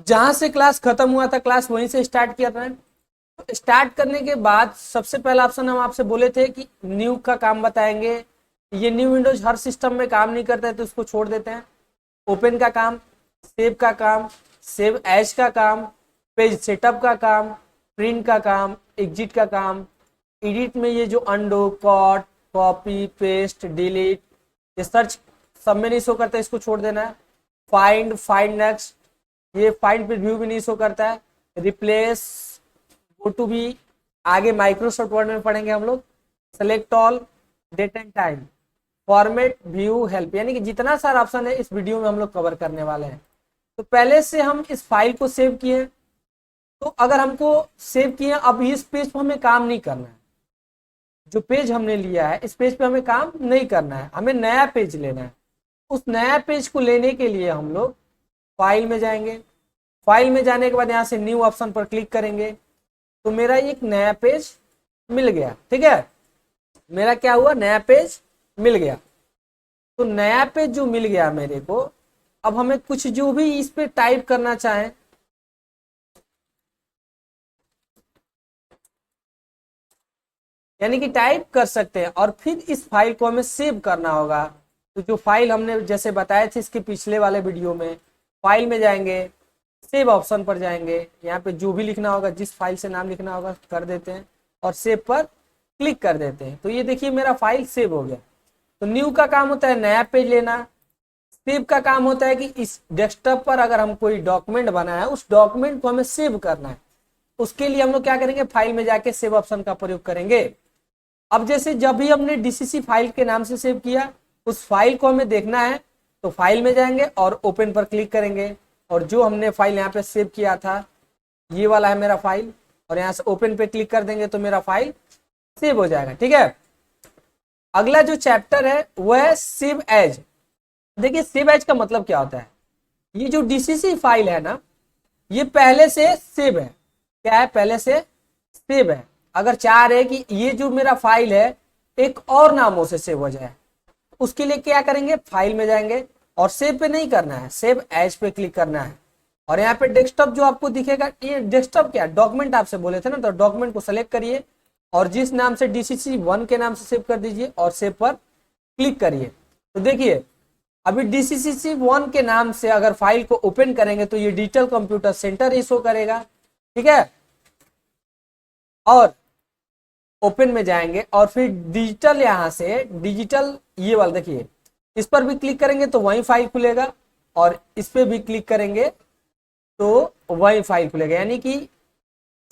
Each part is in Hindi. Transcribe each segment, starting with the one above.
जहां से क्लास खत्म हुआ था क्लास वहीं से स्टार्ट किया था। तो स्टार्ट करने के बाद सबसे पहला ऑप्शन हम आपसे बोले थे कि न्यू का काम बताएंगे। ये न्यू विंडोज हर सिस्टम में काम नहीं करता है तो उसको छोड़ देते हैं। ओपन का काम, सेव का काम, सेव एज का काम, पेज सेटअप का काम, प्रिंट का काम, एग्जिट का काम, एडिट में ये जो अंडो, कॉट, कॉपी, पेस्ट, डिलीट, ये सर्च सब में नहीं शो करता है, इसको छोड़ देना है। फाइंड, फाइंड नेक्स्ट, ये फाइंड प्रीव्यू भी नहीं शो करता है। रिप्लेस, गो टू भी आगे माइक्रोसॉफ्ट वर्ड में पढ़ेंगे हम लोग। Select all, date and time, format, view, help, यानी कि जितना सारा ऑप्शन है इस वीडियो में हम लोग कवर करने वाले हैं। तो पहले से हम इस फाइल को सेव किए, तो अगर हमको सेव किए अब इस पेज पर हमें काम नहीं करना है। जो पेज हमने लिया है इस पेज पे हमें काम नहीं करना है, हमें नया पेज लेना है। उस नया पेज को लेने के लिए हम लोग फाइल में जाएंगे। फाइल में जाने के बाद यहाँ से न्यू ऑप्शन पर क्लिक करेंगे तो मेरा एक नया पेज मिल गया। ठीक है, मेरा क्या हुआ, नया पेज मिल गया। तो नया पेज जो मिल गया मेरे को, अब हमें कुछ जो भी इस पे टाइप करना चाहे, यानी कि टाइप कर सकते हैं और फिर इस फाइल को हमें सेव करना होगा। तो जो फाइल हमने जैसे बताए थे इसके पिछले वाले वीडियो में, फाइल में जाएंगे, सेव ऑप्शन पर जाएंगे, यहाँ पे जो भी लिखना होगा, जिस फाइल से नाम लिखना होगा कर देते हैं और सेव पर क्लिक कर देते हैं। तो ये देखिए मेरा फाइल सेव हो गया। तो न्यू का काम होता है नया पेज लेना, सेव का काम होता है कि इस डेस्कटॉप पर अगर हम कोई डॉक्यूमेंट बनाए है उस डॉक्यूमेंट को हमें सेव करना है। उसके लिए हम लोग क्या करेंगे, फाइल में जाके सेव ऑप्शन का प्रयोग करेंगे। अब जैसे जब भी हमने डीसीसी फाइल के नाम से सेव किया, उस फाइल को हमें देखना है तो फाइल में जाएंगे और ओपन पर क्लिक करेंगे और जो हमने फाइल यहाँ पे सेव किया था ये वाला है मेरा फाइल, और यहाँ से ओपन पे क्लिक कर देंगे तो मेरा फाइल सेव हो जाएगा। ठीक है, अगला जो चैप्टर है वह है सेव एज। देखिए सेव एज का मतलब क्या होता है, ये जो डीसीसी फाइल है ना ये पहले से सेव है। क्या है, पहले से सेव है। अगर चाह रहे कि ये जो मेरा फाइल है एक और नामों से सेव हो जाए, उसके लिए क्या करेंगे, फाइल में जाएंगे और सेव पे नहीं करना है, सेव एज पे क्लिक करना है। और यहाँ पे डेस्कटॉप जो आपको दिखेगा, ये डेस्कटॉप क्या डॉक्यूमेंट आपसे बोले थे ना, तो डॉक्यूमेंट को सेलेक्ट करिए और जिस नाम से डीसीसी 1 के नाम से सेव कर दीजिए और सेव पर क्लिक करिए। तो देखिए अभी डीसीसी 1 के नाम से अगर फाइल को ओपन करेंगे तो ये डिजिटल कंप्यूटर सेंटर ही शो करेगा। ठीक है, और ओपन में जाएंगे और फिर डिजिटल, यहां से डिजिटल ये वाला देखिए, इस पर भी क्लिक करेंगे तो वही फाइल खुलेगा और इस पे भी क्लिक करेंगे तो वही फाइल खुलेगा। यानी कि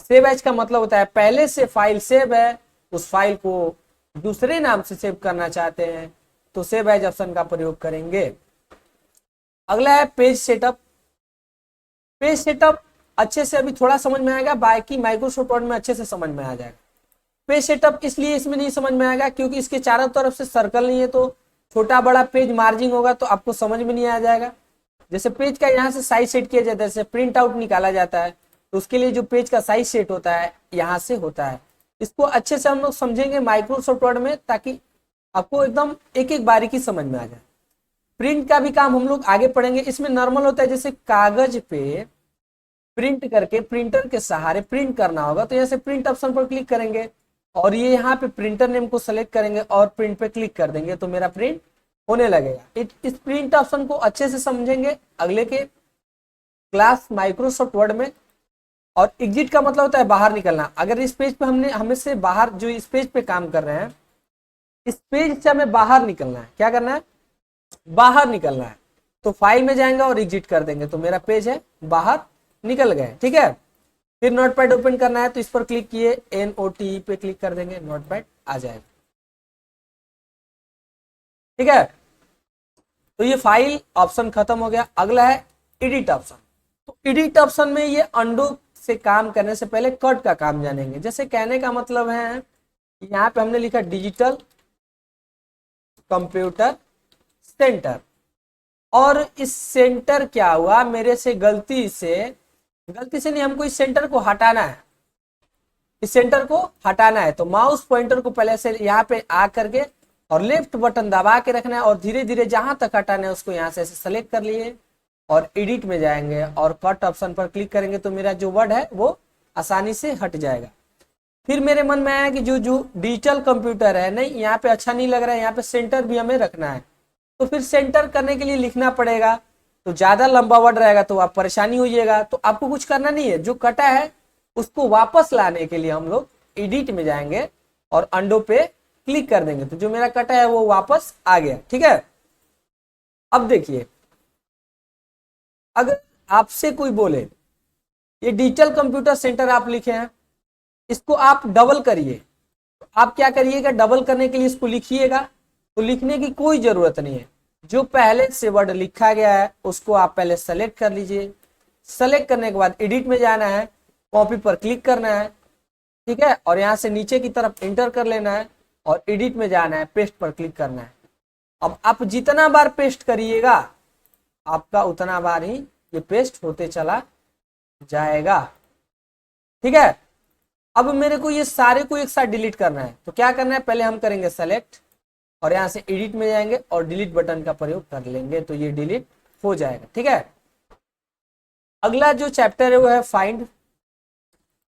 सेव एज का मतलब होता है पहले से फाइल सेव है, उस फाइल को दूसरे नाम से सेव करना चाहते हैं तो सेव एज ऑप्शन का प्रयोग करेंगे। अगला है पेज सेटअप। पेज सेटअप अच्छे से अभी थोड़ा समझ में आएगा, बाकी माइक्रोसॉफ्ट वर्ड में अच्छे से समझ में आ जाएगा। पेज सेटअप इसलिए इसमें नहीं समझ में आएगा क्योंकि इसके चारों तरफ से सर्कल नहीं है, तो छोटा बड़ा पेज मार्जिंग होगा तो आपको समझ में नहीं आ जाएगा। जैसे पेज का यहाँ से साइज सेट किया जाता है, जैसे प्रिंट आउट निकाला जाता है तो उसके लिए जो पेज का साइज सेट होता है यहाँ से होता है। इसको अच्छे से हम लोग समझेंगे माइक्रोसॉफ्ट वर्ड में ताकि आपको एकदम एक एक बारीकी समझ में आ जाए। प्रिंट का भी काम हम लोग आगे पढ़ेंगे। इसमें नॉर्मल होता है जैसे कागज पे प्रिंट करके प्रिंटर के सहारे प्रिंट करना होगा तो यहाँ से प्रिंट ऑप्शन पर क्लिक करेंगे और ये यहाँ पे प्रिंटर नेम को सेलेक्ट करेंगे और प्रिंट पे क्लिक कर देंगे तो मेरा प्रिंट होने लगेगा। इस प्रिंट ऑप्शन को अच्छे से समझेंगे अगले के क्लास माइक्रोसॉफ्ट वर्ड में। और एग्जिट का मतलब होता है बाहर निकलना। अगर इस पेज पे हमें से बाहर, जो इस पेज पे काम कर रहे हैं इस पेज से हमें बाहर निकलना है। क्या करना है, बाहर निकलना है। तो फाइल में जाएंगे और एग्जिट कर देंगे तो मेरा पेज है बाहर निकल गए। ठीक है, फिर नोटपैड ओपन करना है तो इस पर क्लिक किए, NOT पे क्लिक कर देंगे, नोटपैड आ जाएगा। ठीक है, तो ये फाइल ऑप्शन खत्म हो गया। अगला है एडिट ऑप्शन। तो एडिट ऑप्शन में ये अंडू से काम करने से पहले कट का काम जानेंगे। जैसे कहने का मतलब है यहाँ पे हमने लिखा डिजिटल कंप्यूटर सेंटर, और इस सेंटर क्या हुआ, मेरे से गलती से नहीं, हमको इस सेंटर को हटाना है। इस सेंटर को हटाना है तो माउस पॉइंटर को पहले से यहाँ पे आ करके और लेफ्ट बटन दबा के रखना है और धीरे धीरे जहां तक हटाना है उसको यहाँ से सेलेक्ट कर लिए और एडिट में जाएंगे और कट ऑप्शन पर क्लिक करेंगे तो मेरा जो वर्ड है वो आसानी से हट जाएगा। फिर मेरे मन में आया कि जो जो डिजिटल कंप्यूटर है, नहीं यहाँ पे अच्छा नहीं लग रहा है, यहाँ पे सेंटर भी हमें रखना है, तो फिर सेंटर करने के लिए लिखना पड़ेगा, तो ज्यादा लंबा वर्ड रहेगा तो आप परेशानी होइएगा। तो आपको कुछ करना नहीं है, जो कटा है उसको वापस लाने के लिए हम लोग एडिट में जाएंगे और अंडो पे क्लिक कर देंगे, तो जो मेरा कटा है वो वापस आ गया। ठीक है, अब देखिए, अगर आपसे कोई बोले ये डिजिटल कंप्यूटर सेंटर आप लिखे हैं, इसको आप डबल करिए, आप क्या करिएगा, डबल करने के लिए इसको लिखिएगा, तो लिखने की कोई जरूरत नहीं है, जो पहले से वर्ड लिखा गया है उसको आप पहले सेलेक्ट कर लीजिए। सेलेक्ट करने के बाद एडिट में जाना है, कॉपी पर क्लिक करना है, ठीक है, और यहाँ से नीचे की तरफ एंटर कर लेना है और एडिट में जाना है, पेस्ट पर क्लिक करना है। अब आप जितना बार पेस्ट करिएगा आपका उतना बार ही ये पेस्ट होते चला जाएगा। ठीक है, अब मेरे को ये सारे को एक साथ डिलीट करना है, तो क्या करना है, पहले हम करेंगे सेलेक्ट और यहाँ से एडिट में जाएंगे और डिलीट बटन का प्रयोग कर लेंगे, तो ये डिलीट हो जाएगा। ठीक है, अगला जो चैप्टर है वो है फाइंड।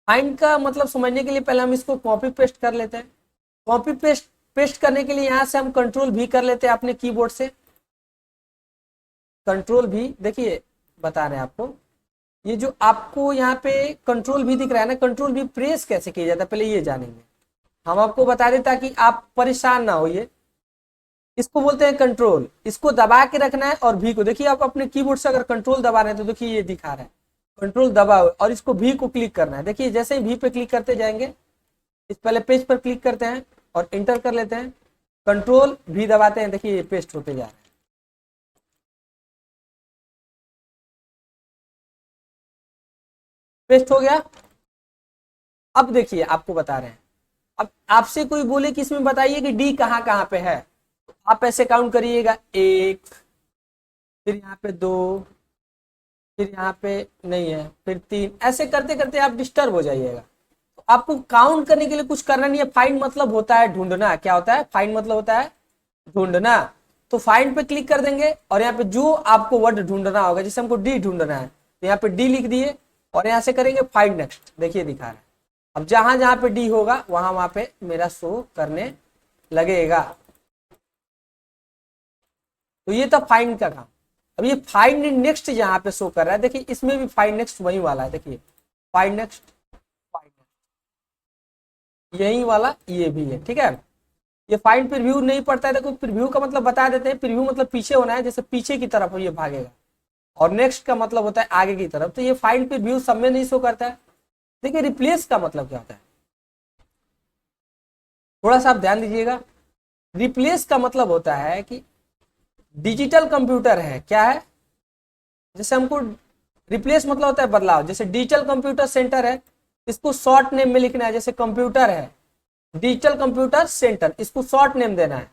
फाइंड का मतलब समझने के लिए पहले हम इसको कॉपी पेस्ट कर लेते हैं। कॉपी पेस्ट करने के लिए यहाँ से हम कंट्रोल भी कर लेते हैं अपने कीबोर्ड से, कंट्रोल भी, देखिए बता रहे हैं आपको, ये जो आपको यहाँ पे कंट्रोल भी दिख रहा है ना, कंट्रोल भी प्रेस कैसे किया जाता है पहले ये जानेंगे। हम आपको बता दें ताकि आप परेशान ना होइए। इसको बोलते हैं कंट्रोल, इसको दबा के रखना है और भी को, देखिए आप अपने कीबोर्ड से अगर कंट्रोल दबा रहे हैं तो देखिए ये दिखा रहा है कंट्रोल दबा हुआ, और इसको भी को क्लिक करना है। देखिए जैसे ही भी पे क्लिक करते जाएंगे, इस पहले पेज पर क्लिक करते हैं और इंटर कर लेते हैं, कंट्रोल भी दबाते हैं, देखिए ये पेस्ट होते जा रहा है। पेस्ट हो गया। अब देखिए आपको बता रहे हैं, अब आपसे कोई बोले कि इसमें बताइए कि डी कहाँ कहाँ पे है, आप ऐसे काउंट करिएगा, 1, फिर यहाँ पे 2, फिर यहाँ पे नहीं है, फिर 3, ऐसे करते करते आप डिस्टर्ब हो जाइएगा। तो आपको काउंट करने के लिए कुछ करना नहीं है। फाइंड मतलब होता है ढूंढना। क्या होता है, फाइंड मतलब होता है ढूंढना। तो फाइंड पे क्लिक कर देंगे और यहाँ पे जो आपको वर्ड ढूंढना होगा, जैसे हमको डी ढूंढना है तो यहाँ पे डी लिख दिए और यहाँ से करेंगे फाइंड नेक्स्ट, देखिए दिखा रहा है। अब जहां जहां पे डी होगा वहां पे मेरा शो करने लगेगा। तो ये था फाइंड का काम। अब ये फाइंड नेक्स्ट यहाँ पे शो कर रहा है, देखिए इसमें भी फाइंड नेक्स्ट वही वाला है, देखिए फाइंड नेक्स्ट, यही वाला ये भी है। ठीक है, ये फाइंड प्रीव्यू नहीं पड़ता है, देखो प्रीव्यू का मतलब बता देते हैं, प्रीव्यू मतलब पीछे होना है, जैसे पीछे की तरफ ये भागेगा, और नेक्स्ट का मतलब होता है आगे की तरफ। तो ये फाइंड प्रीव्यू सब में नहीं शो करता है। देखिए रिप्लेस का मतलब क्या होता है, थोड़ा सा आप ध्यान दीजिएगा। रिप्लेस का मतलब होता है कि डिजिटल कंप्यूटर है, क्या है, जैसे हमको रिप्लेस मतलब होता है बदलाव, जैसे डिजिटल कंप्यूटर सेंटर है, इसको शॉर्ट नेम में लिखना है, जैसे कंप्यूटर है डिजिटल कंप्यूटर सेंटर, इसको शॉर्ट नेम देना है,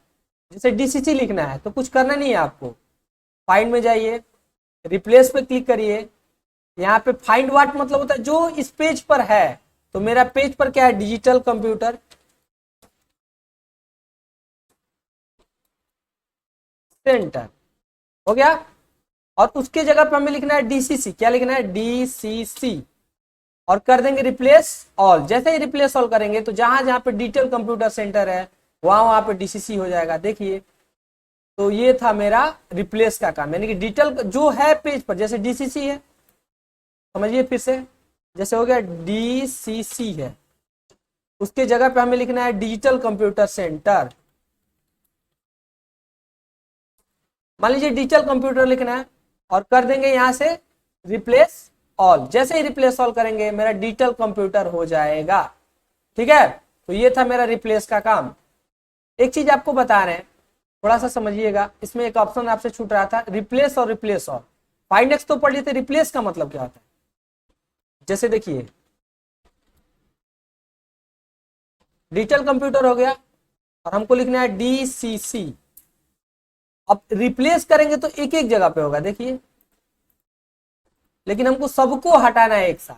जैसे डीसीसी लिखना है। तो कुछ करना नहीं है आपको, फाइंड में जाइए, रिप्लेस पे क्लिक करिए, यहाँ पे फाइंड व्हाट मतलब होता है जो इस पेज पर है, तो मेरा पेज पर क्या है, डिजिटल कंप्यूटर सेंटर हो गया। और उसके जगह पे हमें लिखना है डीसीसी, क्या लिखना है, डीसीसी, और कर देंगे रिप्लेस ऑल। जैसे ही रिप्लेस ऑल करेंगे तो जहां जहां पे डिजिटल कंप्यूटर सेंटर है वहां वहां पे डीसीसी हो जाएगा। देखिए तो ये था मेरा रिप्लेस का काम, यानी कि डिजिटल जो है पेज पर, जैसे डीसीसी है, समझिए फिर से, जैसे हो गया डीसीसी है, उसके जगह पे हमें लिखना है डिजिटल कंप्यूटर सेंटर। मान लीजिए डिजिटल कंप्यूटर लिखना है और कर देंगे यहां से रिप्लेस ऑल। जैसे ही रिप्लेस ऑल करेंगे मेरा डिजिटल कंप्यूटर हो जाएगा। ठीक है, तो ये था मेरा रिप्लेस का काम। एक चीज आपको बता रहे हैं, थोड़ा सा समझिएगा, इसमें एक ऑप्शन आपसे छूट रहा था, रिप्लेस और रिप्लेस ऑल। फाइंड नेक्स्ट तो पढ़ लिए थे, रिप्लेस का मतलब क्या होता है, जैसे देखिए डिजिटल कंप्यूटर हो गया और हमको लिखना है डीसीसी। अब रिप्लेस करेंगे तो एक एक जगह पे होगा, देखिए, लेकिन हमको सबको हटाना है एक साथ,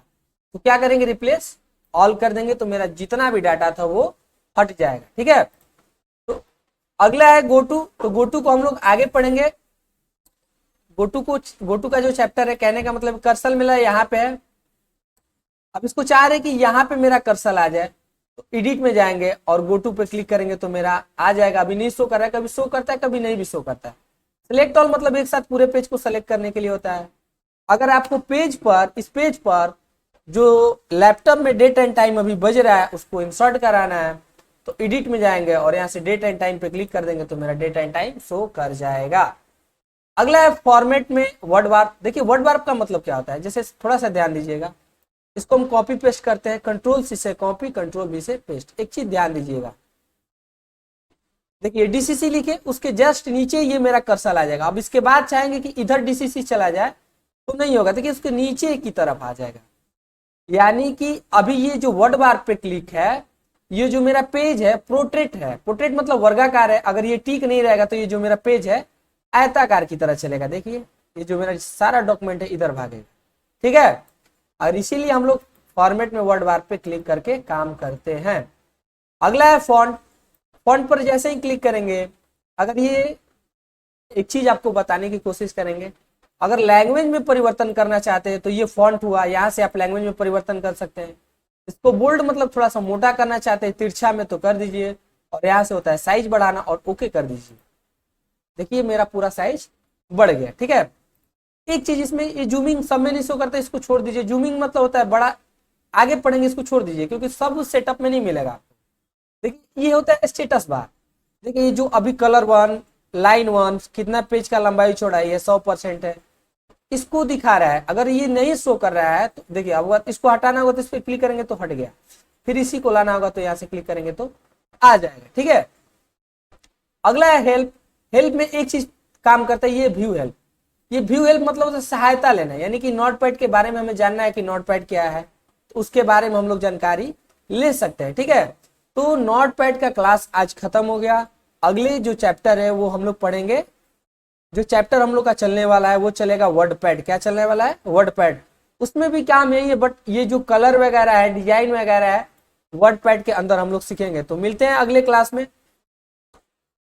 तो क्या करेंगे, रिप्लेस ऑल कर देंगे, तो मेरा जितना भी डाटा था वो हट जाएगा। ठीक है, तो अगला है गो टू। तो गो टू को हम लोग आगे पढ़ेंगे, गोटू का जो चैप्टर है, कहने का मतलब कर्सर मेरा यहाँ पे है। अब इसको चाह रहे कि यहाँ पे मेरा कर्सर आ जाए, तो एडिट में जाएंगे और गोटू पे क्लिक करेंगे तो मेरा आ जाएगा। अभी नहीं शो कर रहा है, कभी शो करता है कभी नहीं भी शो करता है। सिलेक्ट ऑल मतलब एक साथ पूरे पेज को सेलेक्ट करने के लिए होता है। अगर आपको इस पेज पर जो लैपटॉप में डेट एंड टाइम अभी बज रहा है उसको इंसर्ट कराना है, तो एडिट में जाएंगे और यहाँ से डेट एंड टाइम पे क्लिक कर देंगे तो मेरा डेट एंड टाइम शो कर जाएगा। अगला है फॉर्मेट में वर्ड वार्प। देखिए वर्ड वार्प का मतलब क्या होता है, जैसे थोड़ा सा ध्यान दीजिएगा, इसको हम कॉपी पेस्ट करते हैं, कंट्रोल सी से कॉपी, कंट्रोल बी से पेस्ट। एक चीज ध्यान दीजिएगा, देखिए डीसीसी लिखे, उसके जस्ट नीचे ये मेरा कर्सर आ जाएगा। अब इसके बाद चाहेंगे कि इधर डीसीसी चला जाए तो नहीं होगा, देखिए उसके नीचे की तरफ आ जाएगा। यानी कि अभी ये जो वर्ड बार पे क्लिक है, ये जो मेरा पेज है प्रोट्रेट है, प्रोट्रेट मतलब वर्गाकार है। अगर ये ठीक नहीं रहेगा तो ये जो मेरा पेज है आयताकार की तरह चलेगा। देखिए ये जो मेरा सारा डॉक्यूमेंट है इधर भागेगा, ठीक है। और इसीलिए हम लोग फॉर्मेट में वर्ड बार पे क्लिक करके काम करते हैं। अगला है फॉन्ट। फॉन्ट पर जैसे ही क्लिक करेंगे, अगर ये एक चीज आपको बताने की कोशिश करेंगे, अगर लैंग्वेज में परिवर्तन करना चाहते हैं तो ये फॉन्ट हुआ, यहाँ से आप लैंग्वेज में परिवर्तन कर सकते हैं। इसको बोल्ड मतलब थोड़ा सा मोटा करना चाहते हैं तिरछा में तो कर दीजिए, और यहाँ से होता है साइज बढ़ाना और ओके कर दीजिए। देखिए मेरा पूरा साइज बढ़ गया, ठीक है। एक चीज इसमें ये जूमिंग सब में नहीं शो करता, इसको छोड़ दीजिए। जूमिंग मतलब होता है बड़ा, आगे पढ़ेंगे, इसको छोड़ दीजिए क्योंकि सब सेटअप में नहीं मिलेगा आपको। देखिए ये होता है स्टेटस बार। देखिए ये जो अभी कलर 1, लाइन 1 कितना पेज का लंबाई चौड़ाई है 100% है, इसको दिखा रहा है। अगर ये नहीं शो कर रहा है तो देखिए, अगर इसको हटाना होगा तो इस पर क्लिक करेंगे तो हट गया, फिर इसी को लाना होगा तो यहाँ से क्लिक करेंगे तो आ जाएगा, ठीक है। अगला है हेल्प। हेल्प में एक चीज काम करता है, ये व्यू हेल्प। ये व्यू हेल्प मतलब सहायता लेना, यानी कि नोटपैड के बारे में हमें जानना है कि नोटपैड क्या है, तो उसके बारे में हम लोग जानकारी ले सकते हैं, ठीक है। तो नोटपैड का क्लास आज खत्म हो गया। अगले जो चैप्टर है वो हम लोग पढ़ेंगे, जो चैप्टर हम लोग का चलने वाला है वो चलेगा वर्डपैड। क्या चलने वाला है? वर्डपैड। उसमें भी काम यही है, बट ये जो कलर वगैरह है, डिजाइन वगैरह है, वर्डपैड के अंदर हम लोग सीखेंगे। तो मिलते हैं अगले क्लास में।